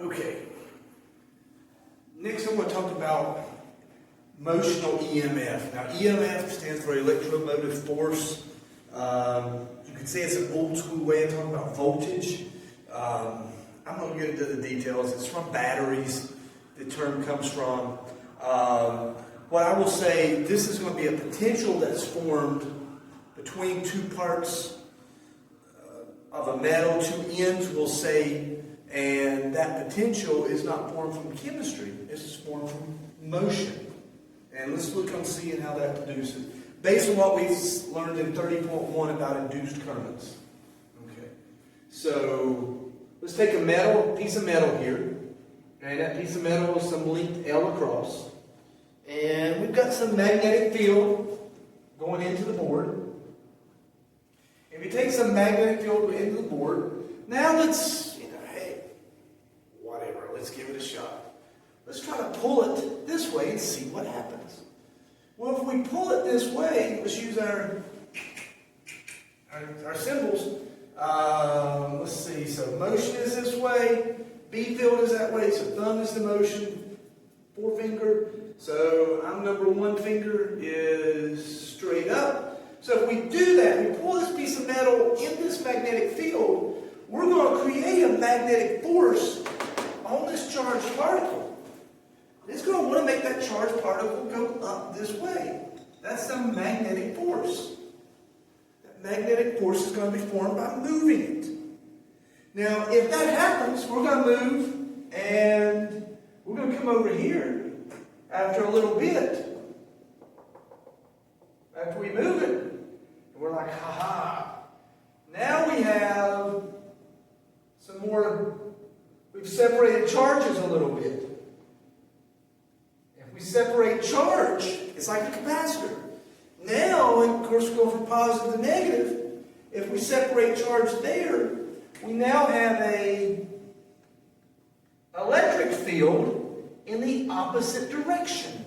Okay. Next I'm going to talk about motional EMF. Now EMF stands for electromotive force. You could say it's an old school way of talking about voltage. I'm not going to get into the details. It's from batteries. The term comes from. What I will say, this is going to be a potential that's formed between two parts of a metal, two ends, we'll say, and that potential is not formed from chemistry. It's formed from motion. And let's look on seeing how that produces, based on what we learned in 30.1 about induced currents. Okay, so let's take a piece of metal here. Okay, that piece of metal is some length L across. And we've got some magnetic field going into the board. If you take some magnetic field into the board, now let's, hey, whatever, let's give it a shot. Let's try to pull it this way and see what happens. Well, if we pull it this way, let's use our symbols. Let's see, so motion is this way, B field is that way, so thumb is the motion, forefinger. So I'm number one finger is straight up. So if we do that, we pull this piece of metal in this magnetic field, we're going to create a magnetic force on this charged particle. It's going to want to make that charged particle go up this way. That's the magnetic force. That magnetic force is going to be formed by moving it. Now, if that happens, we're going to move and we're going to come over here. After a little bit, after we move it, and we're like, ha-ha. Now we have some more, we've separated charges a little bit. If we separate charge, it's like a capacitor. Now, and of course, we go from positive to negative. If we separate charge there, we now have an electric field in the opposite direction.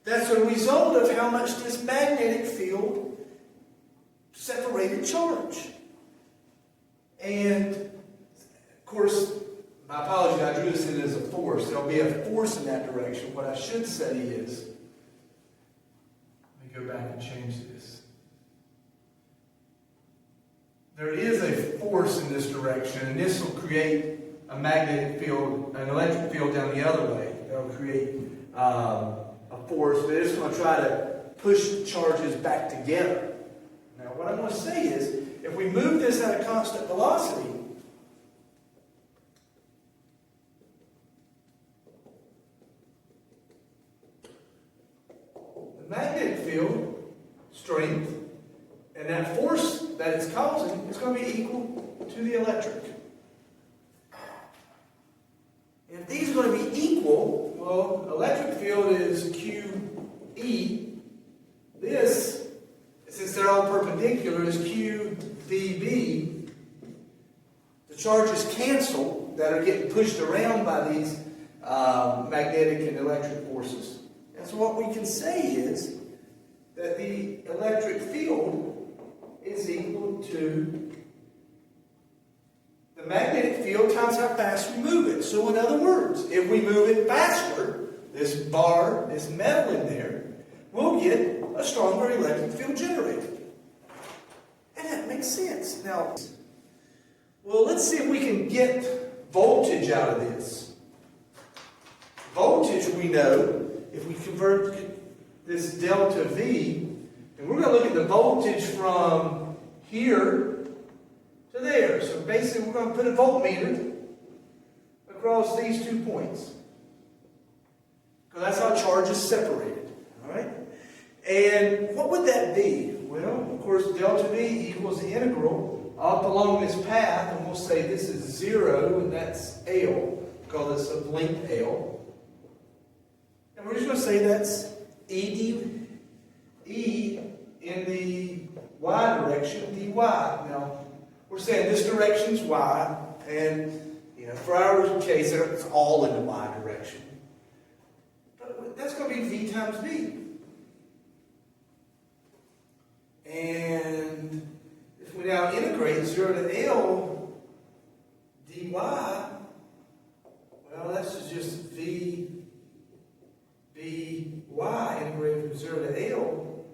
That's a result of how much this magnetic field separated charge. And, of course, my apologies, I drew this in as a force. There'll be a force in that direction. What I should say is, let me go back and change this. There is a force in this direction, and this will create a magnetic field, an electric field down the other way. That'll create a force, but it's going to try to push charges back together. Now, what I'm going to say is, if we move this at a constant velocity, the magnetic field strength and that force that it's causing is going to be equal to the electric. If these are going to be equal, well, electric field is QE. This, since they're all perpendicular, is QVB. The charges cancel that are getting pushed around by these magnetic and electric forces. And so what we can say is that the electric field is equal to the magnetic field times how fast we move it. So in other words, if we move it faster, this bar, this metal in there, we'll get a stronger electric field generated. And that makes sense. Now, well, let's see if we can get voltage out of this. Voltage, we know, if we convert this delta V, and we're going to look at the voltage from here to there. So basically we're going to put a voltmeter across these 2 points. Because that's how charge is separated. Alright? And what would that be? Well, of course, delta V equals the integral up along this path, and we'll say this is 0, and that's L, because it's of length L. And we're just going to say that's E in the y direction, dy. Now, we're saying this direction's y, and for our case, it's all in the y direction. But that's going to be v times v. And if we now integrate 0 to L dy, Well, that's just V B Y integrated from 0 to L.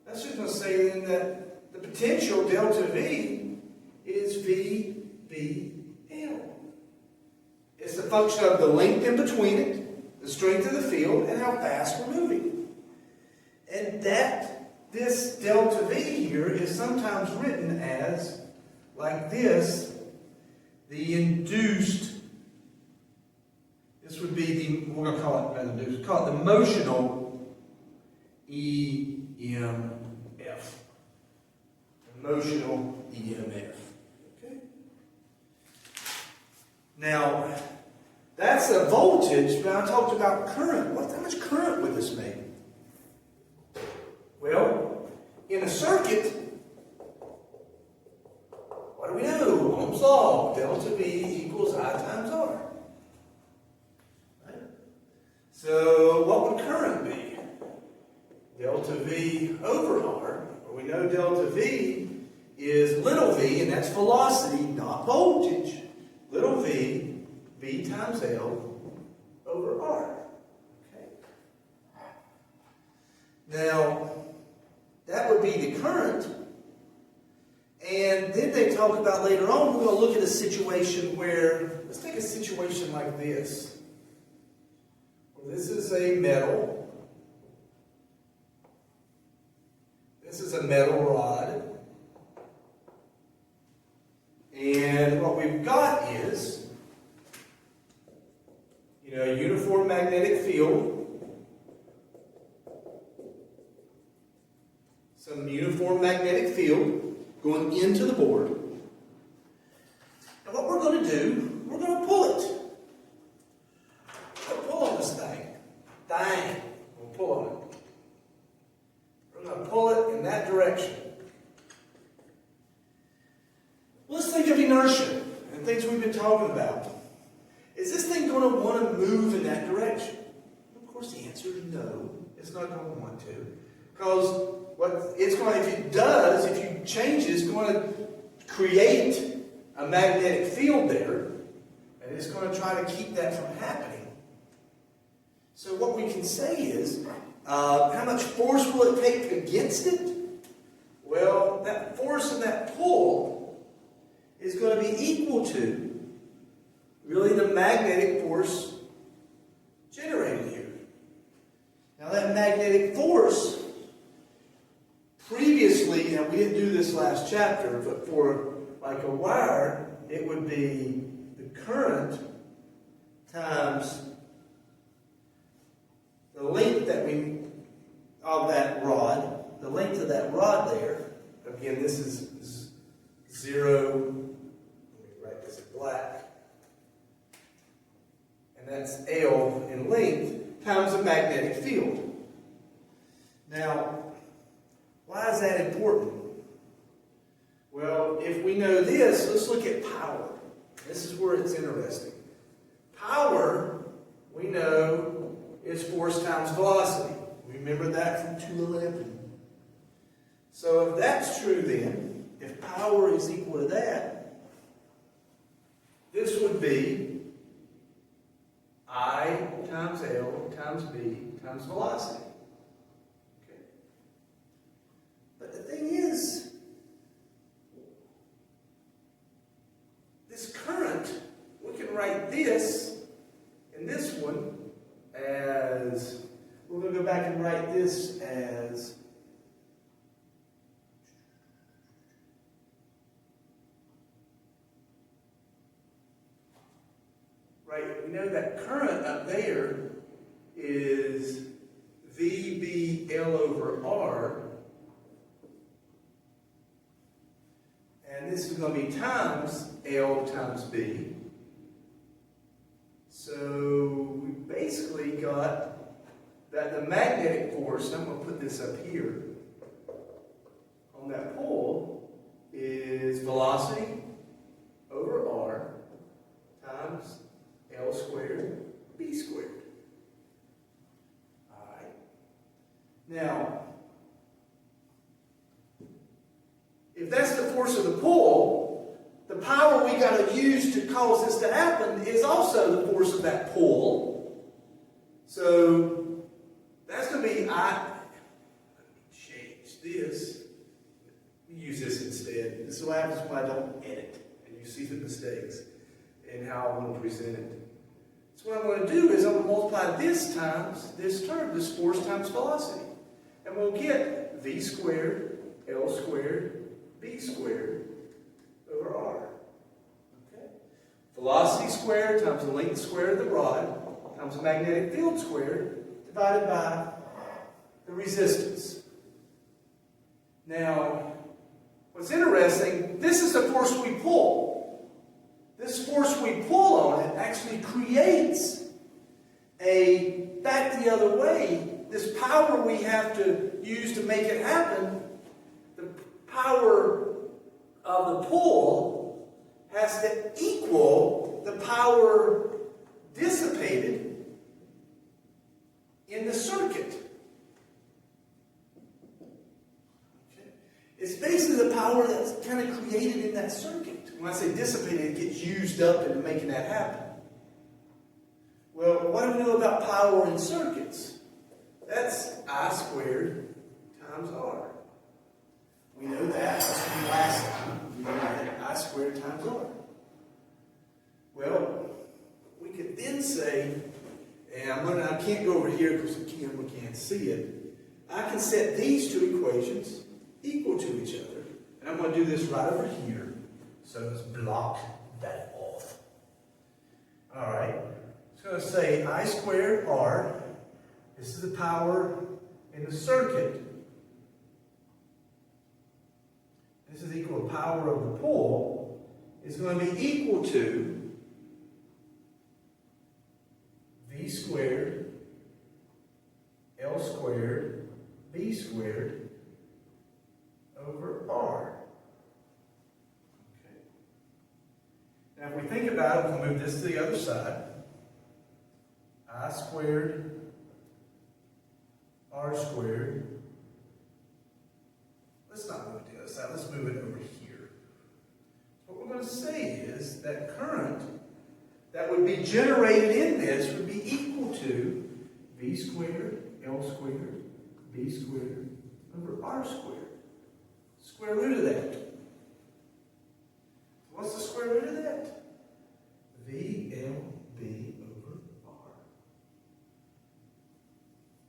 That's just going to say then that the potential delta V is V B L. It's a function of the length in between it, the strength of the field, and how fast we're moving. And this delta V here is sometimes written as, like this, the induced, this would be the, we're going to call it, induced, call it the motional EMF. Motional EMF. Okay? Now, that's a voltage, but I talked about current. How much current would this make? Well, in a circuit, what do we know? Ohm's law, delta V equals I times R. Right? So what would current be? Delta V over R. Well, we know delta V is little v, and that's velocity, not voltage. Little v, V times L over R. Okay. Now, that would be the current. And then they talk about later on, we're going to look at a situation where, let's take a situation like this. Well, this is a metal. This is a metal rod. And what we've got is, a uniform magnetic field. Some uniform magnetic field going into the board. And what we're going to do, we're going to pull it. We're going to pull on this thing. We'll pull on it. We're going to pull it in that direction. Let's think of inertia and things we've been talking about. Is this thing going to want to move in that direction? Of course, the answer is no. It's not going to want to. Because if it does, if you change it, it's going to create a magnetic field there. And it's going to try to keep that from happening. So what we can say is, how much force will it take against it? Well, that force and that pull is going to be equal to really the magnetic force generated here. Now that magnetic force, previously, and we didn't do this last chapter, but for like a wire, it would be the current times the length of that rod, the length of that rod there. Again, this is 0, let me write this in black, and that's L in length, times the magnetic field. Now, why is that important? Well, if we know this, let's look at power. This is where it's interesting. Power, we know, is force times velocity. Remember that from 211. So if that's true then, if power is equal to that, this would be I times L times B times velocity. Okay. But the thing is, this current, we can write this and this one as, we're going to go back and write this as right, we know that current up there is VBL over R, and this is going to be times L times B. So we basically got that the magnetic force, I'm going to put this up here, on that pole is velocity over R times L squared, B squared. Alright. Now, if that's the force of the pull, the power we got to use to cause this to happen is also the force of that pull. So that's going to be change this. Use this instead. This is what happens when I don't edit, and you see the mistakes and how I want to present it. So what I'm going to do is I'm going to multiply this times this term, this force times velocity. And we'll get v squared, L squared, B squared over R. Okay? Velocity squared times the length squared of the rod times the magnetic field squared divided by the resistance. Now, what's interesting, this is the force we pull. This force we pull on it actually creates a back the other way. This power we have to use to make it happen, the power of the pull has to equal the power dissipated in the circuit. Okay. It's basically the power that's kind of created in that circuit. When I say dissipated, it gets used up into making that happen. Well, what do we know about power in circuits? That's I squared times R. We know that. That's from last time. We know that I squared times R. Well, we could then say, and I can't go over here because the camera can't see it. I can set these two equations equal to each other. And I'm going to do this right over here. So let's block that off. All right. So I'm going to say I squared R. This is the power in the circuit. This is equal to the power of the pull. Is going to be equal to V squared, L squared, B squared over R. Okay. Now if we think about it, we'll move this to the other side. I squared R squared. Let's not move it to the other side. Let's move it over here. What we're going to say is that current that would be generated in this would be equal to V squared, L squared, B squared over R squared. Square root of that. What's the square root of that? VLB over R.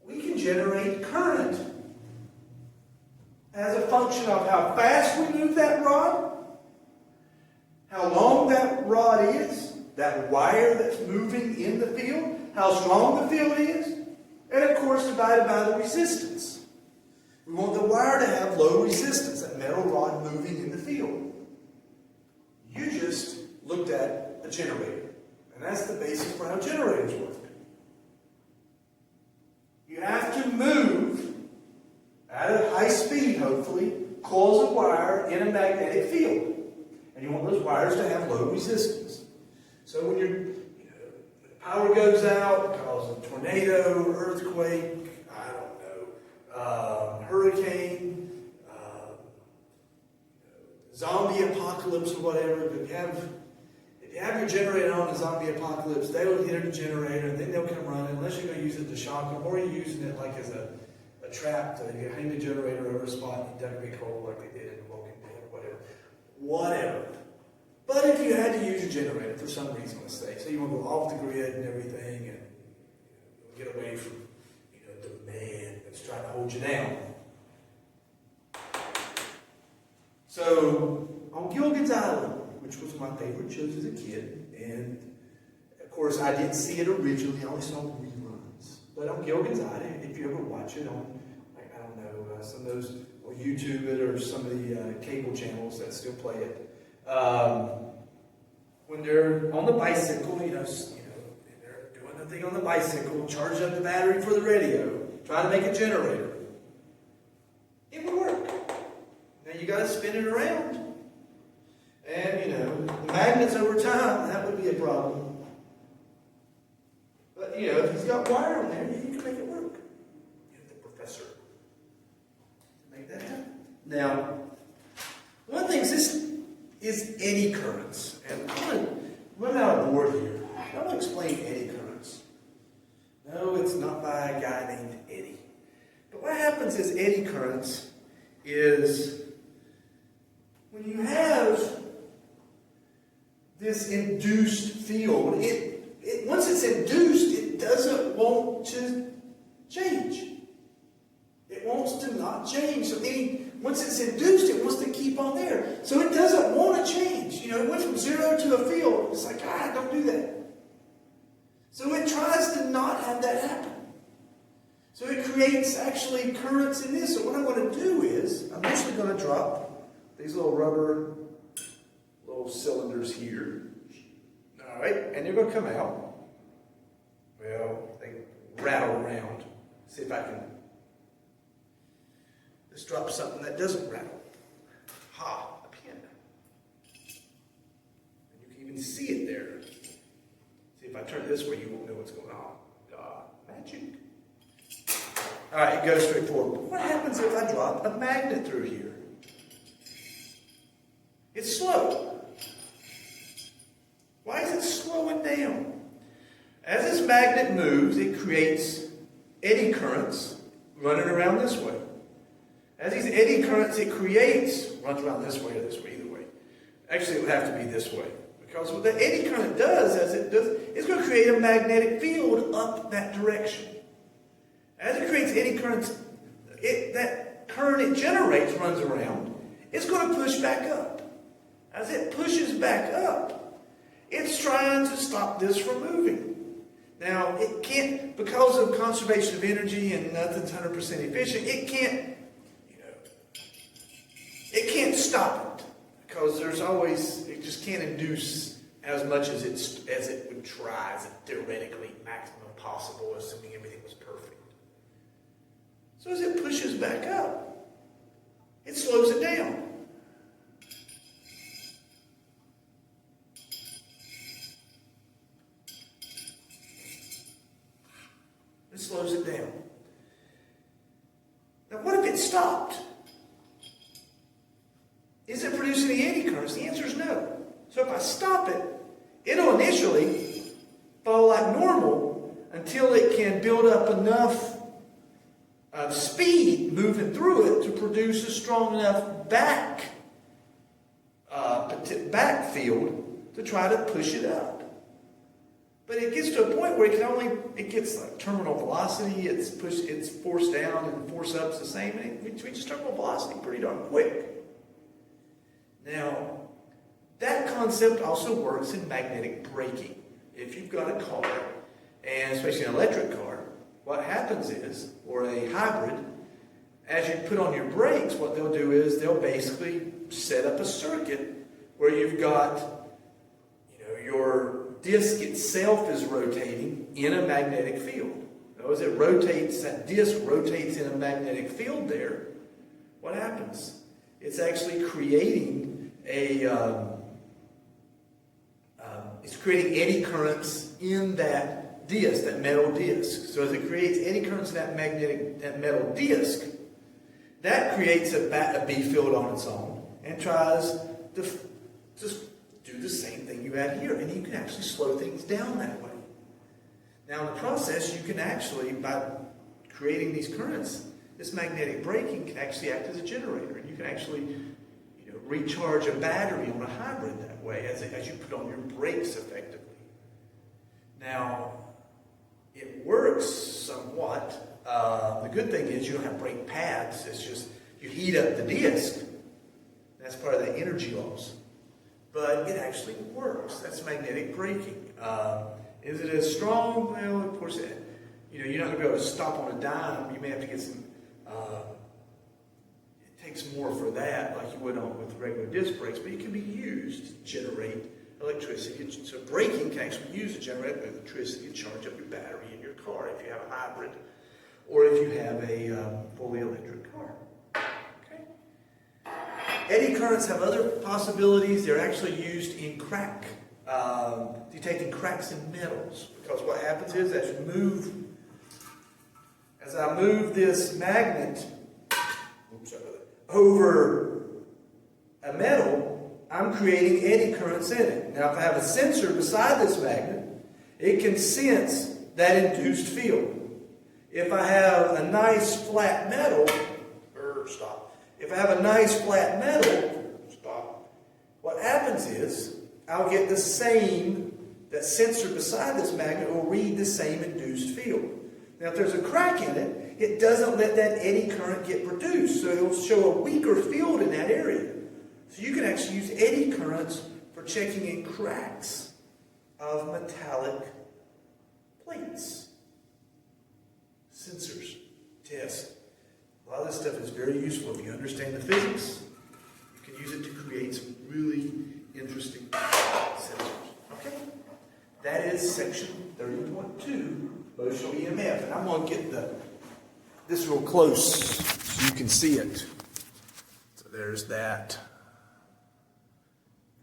We can generate current as a function of how fast we move that rod, how long that rod is, that wire that's moving in the field, how strong the field is, and of course divided by the resistance. We want the wire to have low resistance, that metal rod moving in the field. You just looked at a generator, and that's the basis for how generators work. You have to move at a high speed, hopefully, coils of wire in a magnetic field. And you want those wires to have low resistance. So when the power goes out, it causes a tornado, earthquake, I don't know, hurricane, zombie apocalypse or whatever. If you have your generator on a zombie apocalypse, they will hit a generator, and then they'll come running, unless you're going to use it to shock them, or you're using it like as a trap to hang the generator over a spot and dug a big hole like they did in The Walking Dead or whatever. But if you had to use a generator for some reason, let's say, so you want to go off the grid and everything and get away from the man that's trying to hold you down. So on Gilligan's Island, which was my favorite show as a kid, and of course I didn't see it originally, I only saw reruns. But on Gilligan's Island, if you ever watch it on, some of those, or YouTube it, or some of the cable channels that still play it, when they're on the bicycle, and they're doing the thing on the bicycle, charging up the battery for the radio, trying to make a generator, it would work. Now you got to spin it around, and the magnets over time, that would be a problem. But if he's got wire on there, you can make it work. The professor make that happen. Now, one of the things, this is any currents, and running out of board here. I want to explain eddy currents. No, it's not by a guy named Eddie. But what happens is eddy currents is when you have this induced field, once it's induced, it doesn't want to change. It wants to not change. So once it's induced, it wants to keep on there. So it doesn't want to change. It went from 0 to a field. It's like, don't do that. So it tries to not have that happen. So it creates actually currents in this. So what I'm going to do is, I'm actually going to drop these little rubber cylinders here. All right, and they're going to come out. Well, they rattle around. See if I can. Let's drop something that doesn't rattle. A pin. And you can even see it there. See, if I turn it this way, you won't know what's going on. Magic. All right, it goes straight forward. But what happens if I drop a magnet through here? It's slow. Why is it slowing down? As this magnet moves, it creates eddy currents running around this way. As these eddy currents it creates, runs around this way or this way, either way. Actually, it would have to be this way. Because what the eddy current does, it's going to create a magnetic field up that direction. As it creates eddy currents, that current it generates runs around, it's going to push back up. As it pushes back up, it's trying to stop this from moving. Now, it can't, because of conservation of energy and nothing's 100% efficient, it can't stop it. Because it just can't induce as much as it would try, as it theoretically maximum possible, assuming everything was perfect. So as it pushes back up, it slows it down. It slows it down. Now, what if it stopped? Is it producing any eddy currents? The answer is no. So if I stop it, it'll initially follow like normal until it can build up enough speed moving through it to produce a strong enough back field to try to push it up. But it gets to a point where it gets like terminal velocity, it's force down and force up's the same, and it reaches terminal velocity pretty darn quick. Now, that concept also works in magnetic braking. If you've got a car, and especially an electric car, what happens is, or a hybrid, as you put on your brakes, what they'll do is they'll basically set up a circuit where you've got, your disc itself is rotating in a magnetic field. Now, as it rotates, that disc rotates in a magnetic field there, what happens? It's actually creating it's creating eddy currents in that disc, that metal disc. So as it creates eddy currents in that metal disc, that creates a B field on its own and tries to just do the same thing you had here. And you can actually slow things down that way. Now in the process, you can actually, by creating these currents, this magnetic braking can actually act as a generator. And you can actually recharge a battery on a hybrid that way as you put on your brakes effectively. Now, it works somewhat. The good thing is you don't have brake pads. It's just you heat up the disc. That's part of the energy loss. But it actually works. That's magnetic braking. Is it as strong? Well, of course, you're not going to be able to stop on a dime. You may have to get some. It takes more for that, like you would with regular disc brakes, but it can be used to generate electricity. So braking can actually use to generate electricity to charge up your battery in your car if you have a hybrid, or if you have a fully electric car. Okay. Eddy currents have other possibilities. They're actually used in detecting cracks in metals, because what happens is as I move this magnet over a metal, I'm creating eddy currents in it. Now, if I have a sensor beside this magnet, it can sense that induced field. If I have a nice flat metal, If I have a nice flat metal, what happens is I'll get the same, that sensor beside this magnet will read the same induced field. Now, if there's a crack in it, it doesn't let that eddy current get produced, so it'll show a weaker field in that area. So you can actually use eddy currents for checking in cracks of metallic plates. Sensors, tests. A lot of this stuff is very useful. If you understand the physics, you can use it to create some really interesting sensors. Okay? That is section 30.2, Motional EMF. And I'm going to get this real close so you can see it. So there's that.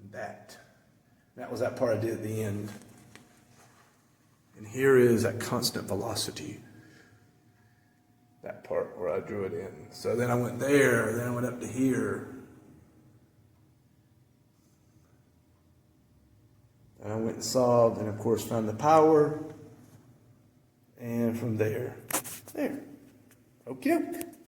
And that. That was that part I did at the end. And here is that constant velocity. That part where I drew it in. So then I went there, then I went up to here. And I went and solved, and of course found the power. And from there, there. Okay.